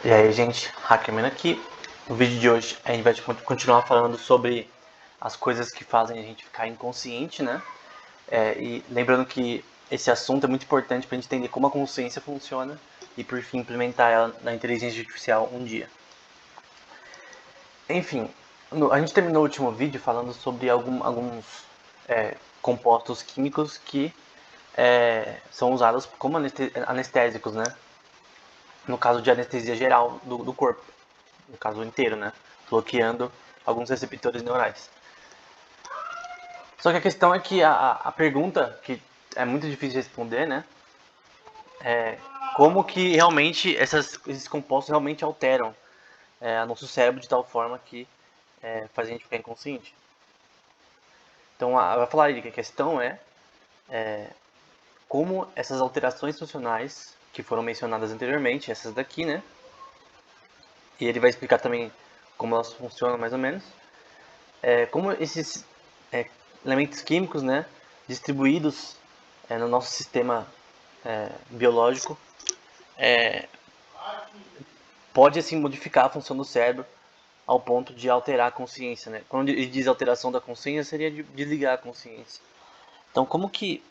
E aí, gente, Hackerman aqui. No vídeo de hoje a gente vai continuar falando sobre as coisas que fazem a gente ficar inconsciente, né? E lembrando que esse assunto é muito importante para a gente entender como a consciência funciona e, por fim, implementar ela na inteligência artificial um dia. Enfim, a gente terminou o último vídeo falando sobre alguns compostos químicos que são usados como anestésicos, né? No caso de anestesia geral do corpo. No caso inteiro, né? Bloqueando alguns receptores neurais. Só que a questão é que a pergunta, que é muito difícil de responder, né? É como que realmente esses compostos realmente alteram nosso cérebro de tal forma que faz a gente ficar inconsciente. Então, vai falar aí que a questão é como essas alterações funcionais que foram mencionadas anteriormente, essas daqui, né? E ele vai explicar também como elas funcionam mais ou menos. Como esses é, elementos químicos, né, distribuídos no nosso sistema biológico, pode assim modificar a função do cérebro ao ponto de alterar a consciência, né? Quando ele diz alteração da consciência, seria de desligar a consciência. Então, como que,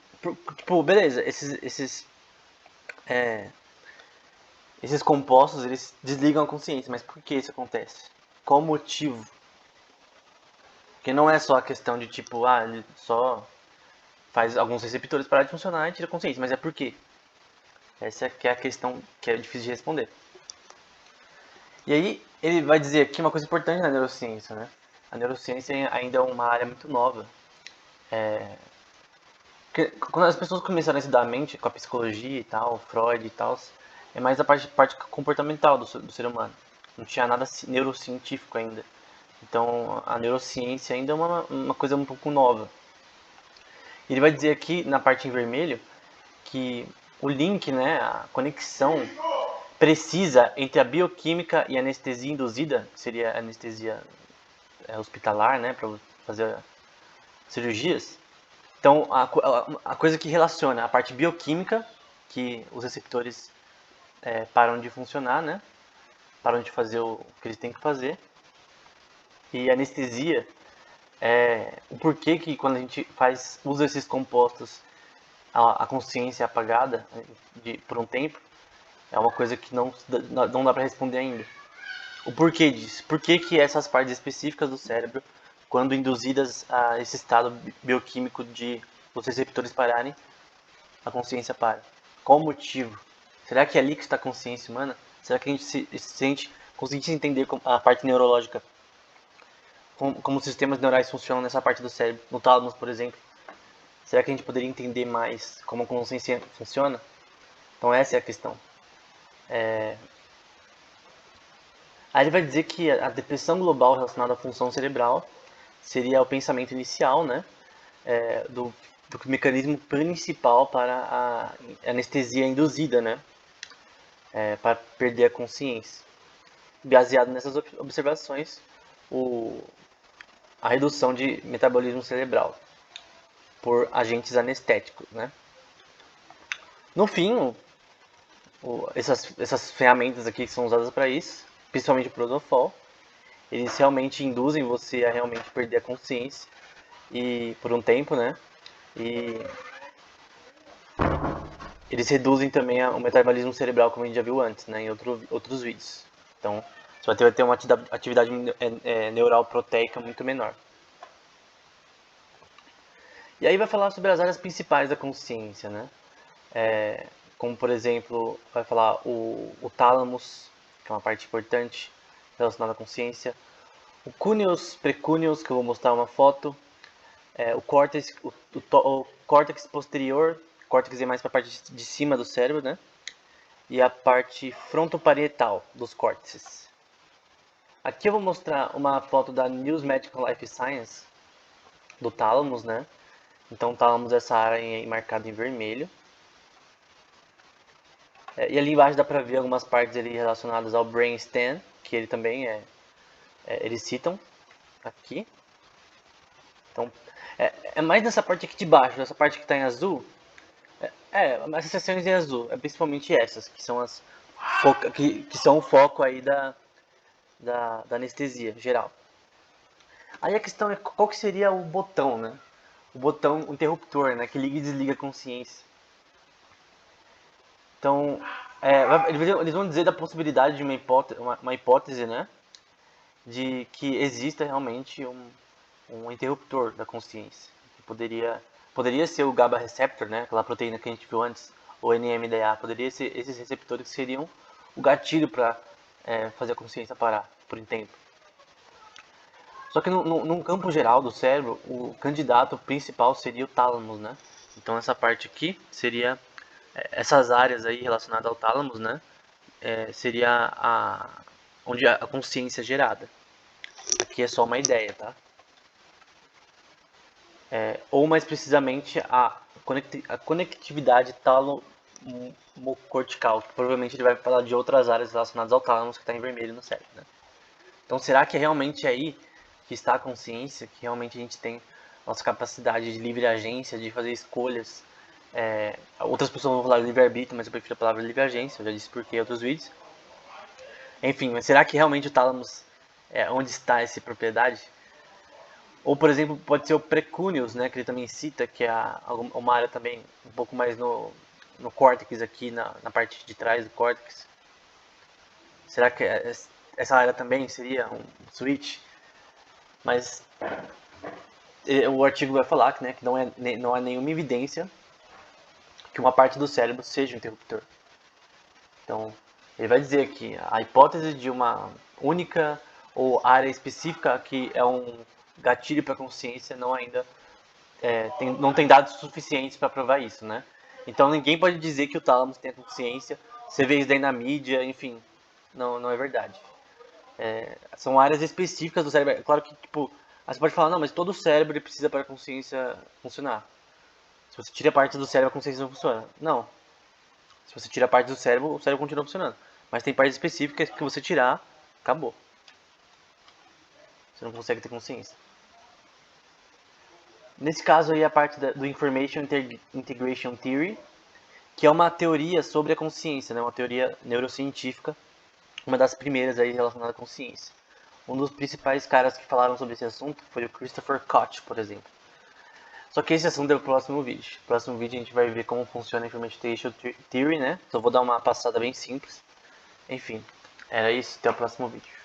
tipo, beleza, esses compostos eles desligam a consciência, mas por que isso acontece? Qual o motivo? Porque não é só a questão de tipo, ele só faz alguns receptores parar de funcionar e tira a consciência, mas é por quê? Essa que é a questão que é difícil de responder. E aí ele vai dizer aqui uma coisa importante na neurociência, né? A neurociência ainda é uma área muito nova. Porque quando as pessoas começaram a estudar a mente, com a psicologia e tal, Freud e tal, é mais a parte comportamental do ser humano. Não tinha nada neurocientífico ainda. Então a neurociência ainda é uma coisa um pouco nova. Ele vai dizer aqui na parte em vermelho que o link, né, a conexão precisa entre a bioquímica e a anestesia induzida, que seria a anestesia hospitalar, né, para fazer cirurgias. Então, a coisa que relaciona a parte bioquímica, que os receptores param de funcionar, né, param de fazer o que eles têm que fazer, e a anestesia, o porquê que quando a gente usa esses compostos, a consciência é apagada por um tempo, é uma coisa que não dá para responder ainda. O porquê disso? Por que que essas partes específicas do cérebro, quando induzidas a esse estado bioquímico de os receptores pararem, a consciência para? Qual o motivo? Será que é ali que está a consciência humana? Será que a gente se a gente conseguisse entender a parte neurológica, como os sistemas neurais funcionam nessa parte do cérebro, no tálamo, por exemplo? Será que a gente poderia entender mais como a consciência funciona? Então essa é a questão. Aí ele vai dizer que a depressão global relacionada à função cerebral seria o pensamento inicial, né, do mecanismo principal para a anestesia induzida, né, para perder a consciência. Baseado nessas observações, a redução de metabolismo cerebral por agentes anestéticos, né. No fim, essas ferramentas aqui que são usadas para isso, principalmente o Prosofol, eles realmente induzem você a realmente perder a consciência e por um tempo, né? E eles reduzem também o metabolismo cerebral, como a gente já viu antes, né? Em outros vídeos. Então, você vai ter uma atividade neural proteica muito menor. E aí vai falar sobre as áreas principais da consciência, né? Como, por exemplo, vai falar o tálamos, que é uma parte importante relacionada à consciência. O cúneus, precúneus, que eu vou mostrar uma foto. O córtex, o córtex posterior, córtex é mais para a parte de cima do cérebro, né? E a parte frontoparietal dos córtices. Aqui eu vou mostrar uma foto da News Medical Life Science, do tálamos, né? Então o tálamos é essa área marcada em vermelho. E ali embaixo dá para ver algumas partes ali relacionadas ao brainstem, que ele também eles citam aqui. Então, é mais nessa parte aqui de baixo, nessa parte que está em azul. As seções em azul, principalmente essas, que são as que são o foco aí da anestesia geral. Aí a questão é qual que seria o botão, né? O botão, o interruptor, né? Que liga e desliga a consciência. Então, eles vão dizer da possibilidade de uma hipótese, né? De que exista realmente um interruptor da consciência. Que poderia ser o GABA receptor, né? Aquela proteína que a gente viu antes, o NMDA. Poderia ser esses receptores que seriam o gatilho para fazer a consciência parar por um tempo. Só que num campo geral do cérebro, o candidato principal seria o tálamo, né? Então essa parte aqui seria essas áreas aí relacionadas ao tálamo, né? Seria onde a consciência é gerada. Aqui é só uma ideia, tá? Ou mais precisamente a conectividade tálamo-cortical, que provavelmente ele vai falar de outras áreas relacionadas ao tálamo que está em vermelho no cérebro, né? Então será que é realmente aí que está a consciência, que realmente a gente tem nossa capacidade de livre agência, de fazer escolhas? Outras pessoas vão falar livre-arbítrio, mas eu prefiro a palavra livre agência, eu já disse por que em outros vídeos. Enfim, mas será que realmente o tálamo é onde está essa propriedade? Ou, por exemplo, pode ser o precúneus, né, que ele também cita, que é uma área também um pouco mais no córtex aqui, na parte de trás do córtex. Será que essa área também seria um switch? Mas o artigo vai falar que, né, que não há nenhuma evidência que uma parte do cérebro seja um interruptor. Então, ele vai dizer que a hipótese de uma única ou área específica que é um gatilho para a consciência não tem dados suficientes para provar isso, né? Então ninguém pode dizer que o tálamo tem a consciência. Você vê isso daí na mídia, enfim, não é verdade. São áreas específicas do cérebro. É claro que, tipo, você pode falar, não, mas todo o cérebro ele precisa para a consciência funcionar. Se você tira parte do cérebro, a consciência não funciona. Não. Se você tira parte do cérebro, o cérebro continua funcionando. Mas tem partes específicas que você tirar, acabou. Você não consegue ter consciência. Nesse caso aí, a parte do Information Integration Theory, que é uma teoria sobre a consciência, né? Uma teoria neurocientífica, uma das primeiras aí relacionada à consciência. Um dos principais caras que falaram sobre esse assunto foi o Christopher Koch, por exemplo. Só que esse assunto é o próximo vídeo. No próximo vídeo a gente vai ver como funciona a Information Theory, né? Só vou dar uma passada bem simples. Enfim, era isso. Até o próximo vídeo.